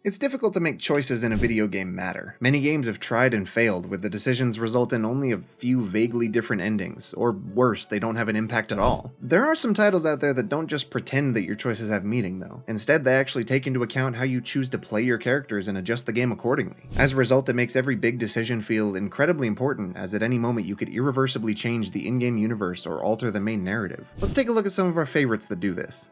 It's difficult to make choices in a video game matter. Many games have tried and failed, where the decisions result in only a few vaguely different endings, or worse, they don't have an impact at all. There are some titles out there that don't just pretend that your choices have meaning, though. Instead, they actually take into account how you choose to play your characters and adjust the game accordingly. As a result, it makes every big decision feel incredibly important, as at any moment you could irreversibly change the in-game universe or alter the main narrative. Let's take a look at some of our favorites that do this.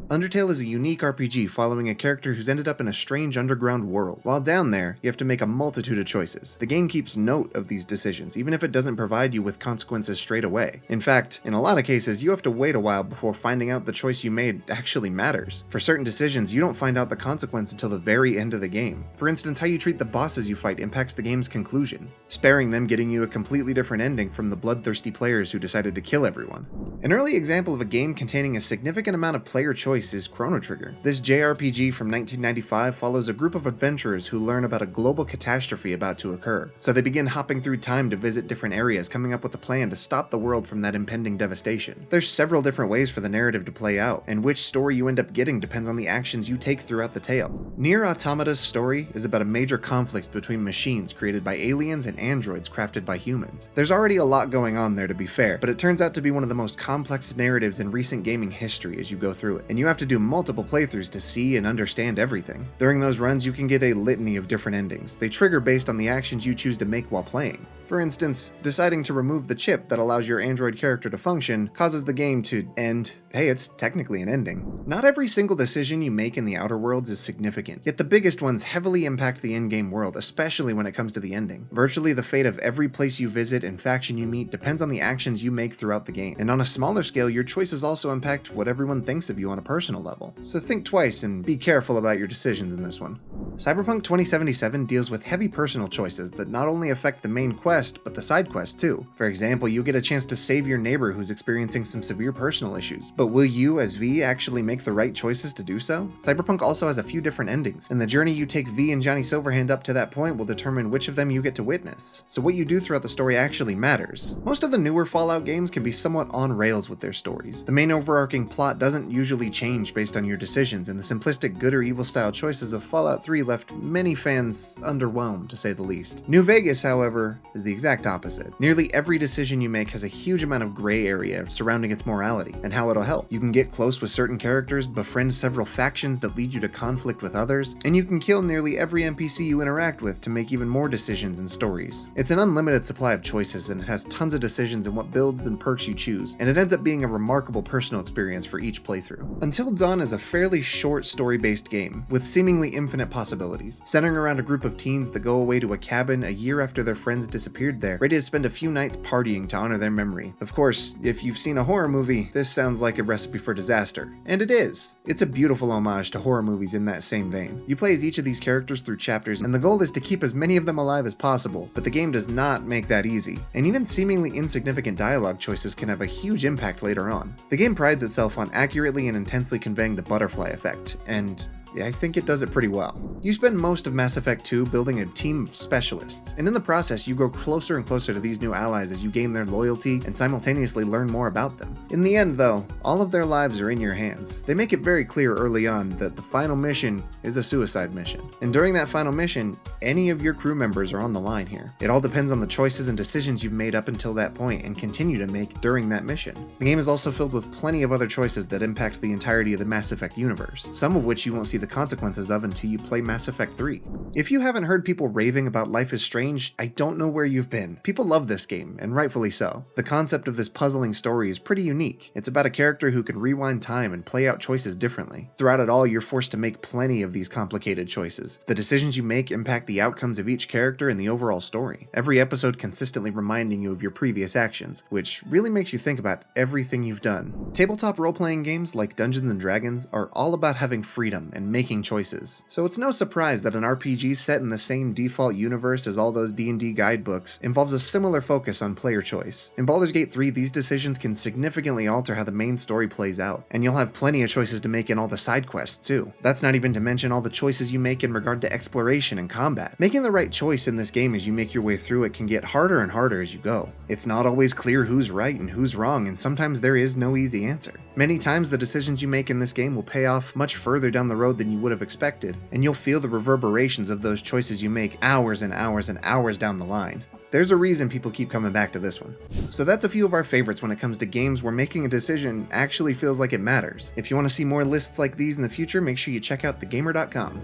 Undertale is a unique RPG following a character who's ended up in a strange underground world. While down there, you have to make a multitude of choices. The game keeps note of these decisions, even if it doesn't provide you with consequences straight away. In fact, in a lot of cases, you have to wait a while before finding out the choice you made actually matters. For certain decisions, you don't find out the consequence until the very end of the game. For instance, how you treat the bosses you fight impacts the game's conclusion, sparing them getting you a completely different ending from the bloodthirsty players who decided to kill everyone. An early example of a game containing a significant amount of player choice is Chrono Trigger. This JRPG from 1995 follows a group of adventurers who learn about a global catastrophe about to occur. So they begin hopping through time to visit different areas, coming up with a plan to stop the world from that impending devastation. There's several different ways for the narrative to play out, and which story you end up getting depends on the actions you take throughout the tale. Nier Automata's story is about a major conflict between machines created by aliens and androids crafted by humans. There's already a lot going on there, to be fair, but it turns out to be one of the most complex narratives in recent gaming history as you go through it, and you have to do multiple playthroughs to see and understand everything. During those runs, you can get a litany of different endings. They trigger based on the actions you choose to make while playing. For instance, deciding to remove the chip that allows your android character to function causes the game to end. Hey, it's technically an ending. Not every single decision you make in the Outer Worlds is significant, yet the biggest ones heavily impact the in-game world, especially when it comes to the ending. Virtually the fate of every place you visit and faction you meet depends on the actions you make throughout the game. And on a smaller scale, your choices also impact what everyone thinks of you on a personal level. So think twice and be careful about your decisions in this one. Cyberpunk 2077 deals with heavy personal choices that not only affect the main quest, but the side quests too. For example, you get a chance to save your neighbor who's experiencing some severe personal issues, but will you, as V, actually make the right choices to do so? Cyberpunk also has a few different endings, and the journey you take V and Johnny Silverhand up to that point will determine which of them you get to witness. So what you do throughout the story actually matters. Most of the newer Fallout games can be somewhat on rails with their stories. The main overarching plot doesn't usually change based on your decisions, and the simplistic good or evil style choices of Fallout 3 left many fans underwhelmed, to say the least. New Vegas, however, is the exact opposite. Nearly every decision you make has a huge amount of gray area surrounding its morality and how it'll help. You can get close with certain characters, befriend several factions that lead you to conflict with others, and you can kill nearly every NPC you interact with to make even more decisions and stories. It's an unlimited supply of choices, and it has tons of decisions in what builds and perks you choose, and it ends up being a remarkable personal experience for each playthrough. Until Dawn is a fairly short story-based game, with seemingly infinite possibilities, centering around a group of teens that go away to a cabin a year after their friends disappeared there, ready to spend a few nights partying to honor their memory. Of course, if you've seen a horror movie, this sounds like a recipe for disaster. And it is. It's a beautiful homage to horror movies in that same vein. You play as each of these characters through chapters, and the goal is to keep as many of them alive as possible, but the game does not make that easy. And even seemingly insignificant dialogue choices can have a huge impact later on. The game prides itself on accurately and intensely conveying the butterfly effect, and I think it does it pretty well. You spend most of Mass Effect 2 building a team of specialists, and in the process you grow closer and closer to these new allies as you gain their loyalty and simultaneously learn more about them. In the end though, all of their lives are in your hands. They make it very clear early on that the final mission is a suicide mission, and during that final mission, any of your crew members are on the line here. It all depends on the choices and decisions you've made up until that point and continue to make during that mission. The game is also filled with plenty of other choices that impact the entirety of the Mass Effect universe, some of which you won't see the consequences of until you play Mass Effect 3. If you haven't heard people raving about Life is Strange, I don't know where you've been. People love this game, and rightfully so. The concept of this puzzling story is pretty unique. It's about a character who can rewind time and play out choices differently. Throughout it all, you're forced to make plenty of these complicated choices. The decisions you make impact the outcomes of each character and the overall story. Every episode consistently reminding you of your previous actions, which really makes you think about everything you've done. Tabletop role-playing games like Dungeons & Dragons are all about having freedom and making choices. So it's no surprise that an RPG set in the same default universe as all those D&D guidebooks involves a similar focus on player choice. In Baldur's Gate 3, these decisions can significantly alter how the main story plays out, and you'll have plenty of choices to make in all the side quests too. That's not even to mention all the choices you make in regard to exploration and combat. Making the right choice in this game as you make your way through it can get harder and harder as you go. It's not always clear who's right and who's wrong, and sometimes there is no easy answer. Many times the decisions you make in this game will pay off much further down the road road than you would have expected, and you'll feel the reverberations of those choices you make hours and hours and hours down the line. There's a reason people keep coming back to this one. So that's a few of our favorites when it comes to games where making a decision actually feels like it matters. If you want to see more lists like these in the future, make sure you check out thegamer.com.